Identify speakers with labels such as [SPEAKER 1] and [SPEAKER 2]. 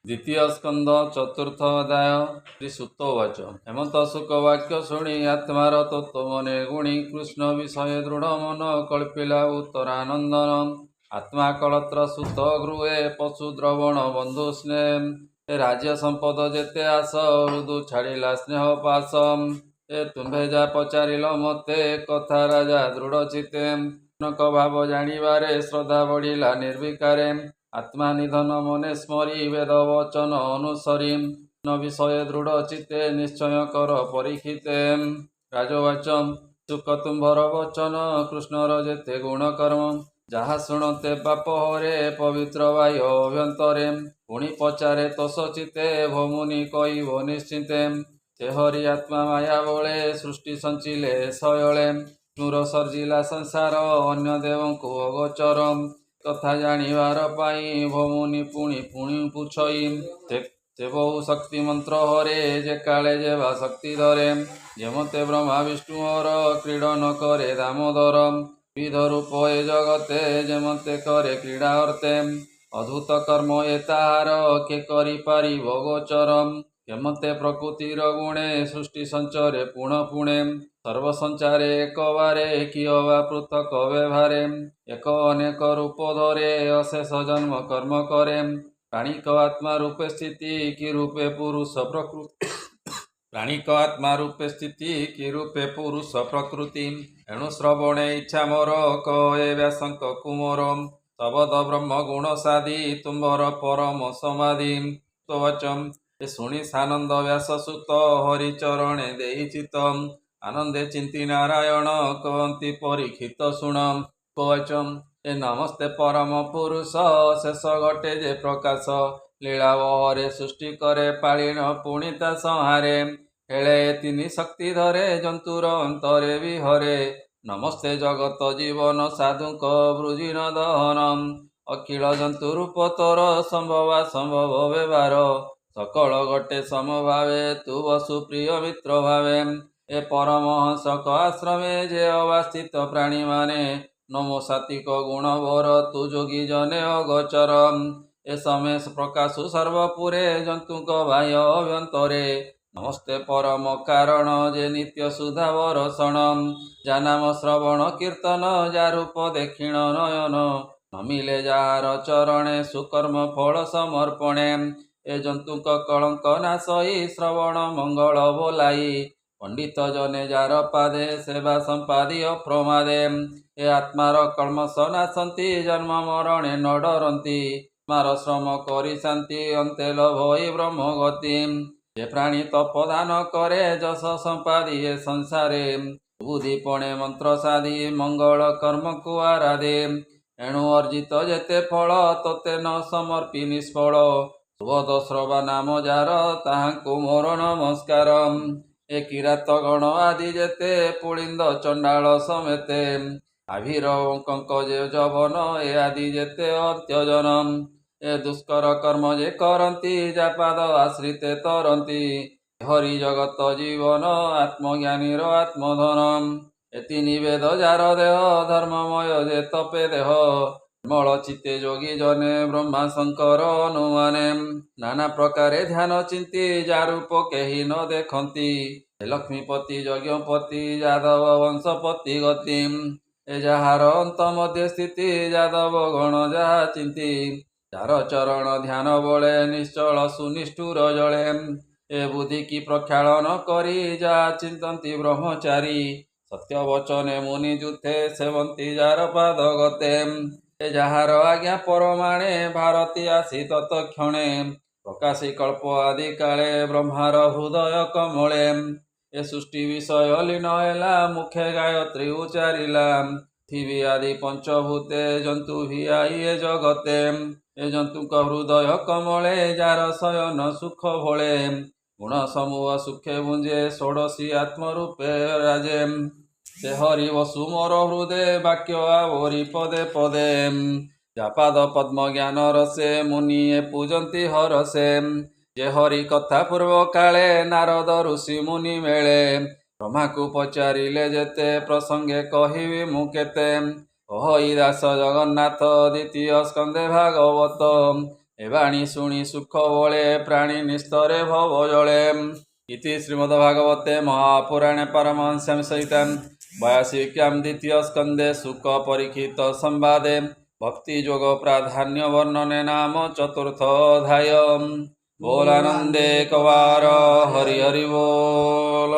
[SPEAKER 1] द्वितीय स्कंद चतुर्थ अध्याय श्री सुत उवाच हेमंत शुक वाक्य शुणी आत्मार तत्व मने गुणी कृष्ण विषय दृढ़ मन कल्पिला उत्तरानंदन आत्मा कलत्र सुत गृहे पशु द्रवण बंधु स्नेह राज्य संपद जेते आस हृदु छाड़िला स्नेह पास ए तुम्भे जा पचारिल मते कथा राजा दृढ़ चिते नक भाव जानिबारे श्रद्धा बढ़िला निर्विकारे आत्मा निधन मने स्मरी वेद वचन अनुसरी न विषय दृढ़ चित्ते निश्चय कर परीक्षिते राजवाच सुख तुम्भर वचन कृष्णर जेते गुण कर्म जहा शुणते पाप हरे पवित्र वाय अभ्यंतरे पुणी पचारे तस चिते भमुनि कहिब निश्चिते से हरि आत्मा माया बळे सृष्टि संचिले सयळे नूर सर्जिला संसार अन्य देवଙ୍କୁ अगोचर कथा जानिबार पाई भमुनि पुणी पुणी पुछई से बहु शक्ति मंत्र हरे जे काले जेवा शक्ति धरे जेमते ब्रह्मा विष्णुर क्रीडन करे दामोदर विध रूप ए जगते जेमते करे क्रीड़ा अर्थे अद्भुत कर्म ए ताहार के करि पारिब गोचर केमते प्रकृतिर गुणे सृष्टि संचरे पुण पुणे सर्वसंचारे एक बारे किय वा पृथक व्यवहारे एक अनेक रूप धरे अशेष जन्म कर्म करे प्राणिक आत्मा रूपे स्थिति कि रूपे पुरुष प्रकृति प्राणिक आत्मा रूपे स्थिति कि रूपे पुरुष प्रकृति एणु श्रवणे इच्छा मोर कहे व्यासंक कुमोर शबद ब्रह्म गुण साधि तुम्भर परम समाधि वचम शुणी सानंद व्यास सुत हरिचरणे देहि चित आनंदे चिंती नारायण कहती परीक्षित शुण कवचम ए नमस्ते परम पुरुष शेष घटे जे प्रकाश लीला बहरे सृष्टि करे पाळीन पुणिता संहारे हेले तिनि शक्ति धरे जंतुर अंतरे विहरे नमस्ते जगत जीवन साधुक वृजिन दहनम अखिल जंतु रूप तोर संभवा संभव व्यवहार सकल घटे समभावे तु वसु प्रिय मित्र भावे ए परमहंसक आश्रमे जे अवस्थित प्राणी माने नमो सात्विक गुण वर तु जोगी जने अगोचर ए समेश प्रकाशु सर्वपुरे जंतुक बाह्य अभ्यंतरे नमस्ते परम कारण जे नित्य सुधा वरसण जा नाम श्रवण कीर्तन जा रूप देखिण नयन नमिले जार चरणे सुकर्म फल समर्पणे ए जंतुक कलंक नाशई श्रवण मंगल बोलाई पंडित जने जार पादे सेवा संपादी अप्रमादे ए आत्मार कल्मष नाशंती जन्म मरणे न डरंती आत्मार श्रम करी शांति अंते लभई ब्रह्म गति जे प्राणी तपदान करे जस संपादी ए संसारे बुद्धिपणे मंत्र साधि मंगल कर्म को आराधे एणु अर्जित जेते फल तोते न समर्पी निष्फल सुबोध श्रवा नाम जार ताहांकु मोर नमस्कार ए किरात गण आदि जेते पुलिंद चंडाल समेते आभिर कंकजे जवन ए आदि जेते अत्यजनम ए दुष्कर कर्म जे करंती जापाद आश्रिते तरंती हरि जगत जीवन आत्मज्ञानीर आत्मधनम एति निवेद जार देह धर्ममय जे तपे देह मल चित्ते जोगी जने ब्रह्मा शंकर अनुमाने नाना प्रकारे ध्यान चिंती जारूप केही न देखंती लक्ष्मीपति यज्ञपति यादव वंशपति गति ए जार अंत मध्य स्थिति यादव गण जहा चिंती जार चरण ध्यान बळे निश्चल सुनिष्ठुर जळे ए बुद्धि की प्रक्षालन करी जा चिंतन्ति ब्रह्मचारी सत्य वचने मुनि जुथे सेवंती जार पाद गते ए जार आज्ञा परमाणे भारती आसी तत्क्षणे प्रकाशी कल्प आदि काले ब्रह्मार हृदय कमले ए सृष्टि विषय लीन हेला मुखे गायत्री उच्चारिला पृथिवी आदि पंचभूते जंतु भिआई ए जगते ए जंतुक हृदय कमले जार शयन सुख भोळे गुण समूह सुखे भुंजे षोडशी आत्मरूपे राजे से हरि वसु मोर हृदय वाक्य आवरी पदे पदे जापाद पद्म ज्ञान रसे मुनिए पूजंती हरसे जे हरि कथा पूर्व काले नारद ऋषि मुनि मेले ब्रह्मा को पचारिले जेते प्रसंगे कहिबि मु केते कहि दास जगन्नाथ द्वितीय स्कंदे भागवत एवाणी शुणी सुख बळे प्राणी निस्तरे भव जळे इति श्रीमद्भागवते महापुराणे परमहंस्यां सहितं व्यासिक्यां द्वितीयस्कन्धे शुक परीक्षित संवादे भक्तियोग प्राधान्य वर्णने नाम चतुर्थोऽध्याय। बोलानंदे कवार हरि हरि बोल।